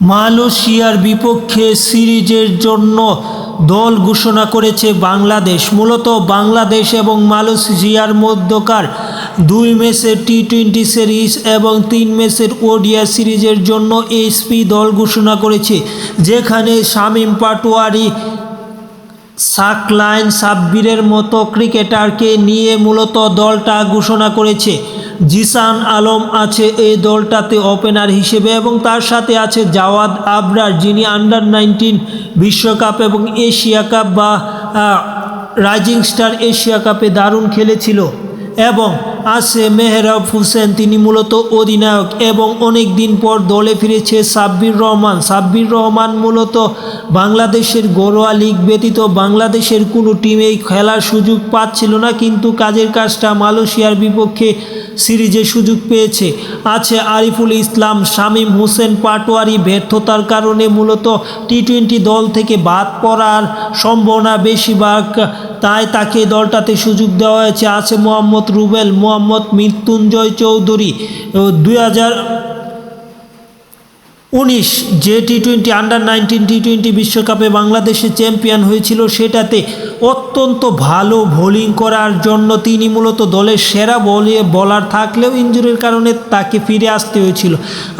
মালয়েশিয়ার বিপক্ষে সিরিজের জন্য দল ঘোষণা করেছে বাংলাদেশ। মূলত বাংলাদেশ এবং মালয়েশিয়ার মধ্যকার 2 ম্যাচের টি-20 সিরিজ এবং 3 ম্যাচের ওডিআই সিরিজের জন্য এসপি দল ঘোষণা করেছে, যেখানে শামীম পাটোয়ারি, সাকলাইন সাব্বিরের মতো ক্রিকেটারকে নিয়ে মূলত দলটা ঘোষণা করেছে। জিসান আলম আছে এই দলটাতে ওপেনার হিসেবে এবং তার সাথে আছে জাওয়াদ আবরার, যিনি আন্ডার-19 বিশ্বকাপ এবং এশিয়া কাপ বা রাইজিং স্টার এশিয়া কাপে দারুণ খেলেছিল, এবং আছে মেহরাব হোসেন, তিনি মূলত অধিনায়ক, এবং অনেক দিন পর দলে ফিরেছে সাব্বির রহমান। সাব্বির রহমান মূলত বাংলাদেশের ঘরোয়া লিগ ব্যতীত বাংলাদেশের কোনো টিমেই খেলার সুযোগ পাচ্ছিল না, কিন্তু কাজের কাজটা মালয়েশিয়ার বিপক্ষে সিরিজে সুযোগ পেয়েছে। আছে আরিফুল ইসলাম, শামীম হোসেন পাটোয়ারি ব্যর্থতার কারণে মূলত টি-20 দল থেকে বাদ পড়ার সম্ভাবনা বেশিরভাগ, তাই তাকে দলটাতে সুযোগ দেওয়া হয়েছে। আছে মোহাম্মদ রুবেল, মোহাম্মদ মৃত্যুঞ্জয় চৌধুরী। 2019 যে টি-20 আন্ডার-19 টি-20 বিশ্বকাপে বাংলাদেশের চ্যাম্পিয়ন হয়েছিল, সেটাতে অত্যন্ত ভালো বোলিং করার জন্য তিনি মূলত দলের সেরা বোলার থাকলেও ইনজুরির কারণে তাকে ফিরে আসতে হয়েছিল।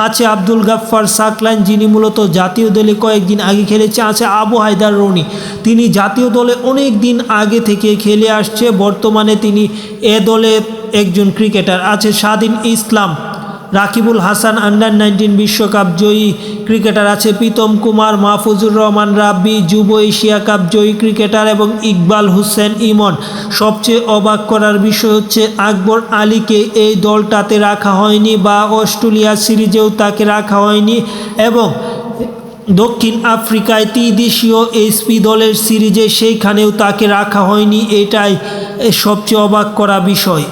আছে আব্দুল গাফফার সাকলাইন, যিনি মূলত জাতীয় দলে কয়েকদিন আগে খেলেছে। আছে আবু হায়দার রনি, তিনি জাতীয় দলে অনেক দিন আগে থেকে খেলে আসছে, বর্তমানে তিনি এ দলে একজন ক্রিকেটার। আছে স্বাধীন ইসলাম, রাকিবুল হাসান আন্ডার-19 বিশ্বকাপ জয়ী ক্রিকেটার। আছে প্রীতম কুমার, মাহফুজুর রহমান রাব্বি, যুব এশিয়া কাপ জয়ী ক্রিকেটার, এবং ইকবাল হোসেন ইমন। সবচেয়ে অবাক করার বিষয় হচ্ছে আকবর আলীকে এই দলটাতে রাখা হয়নি বা অস্ট্রেলিয়া সিরিজেও তাকে রাখা হয়নি, এবং দক্ষিণ আফ্রিকায় ত্রিদেশীয় এসপি দলের সিরিজে সেইখানেও তাকে রাখা হয়নি। এটাই সবচেয়ে অবাক করা বিষয়।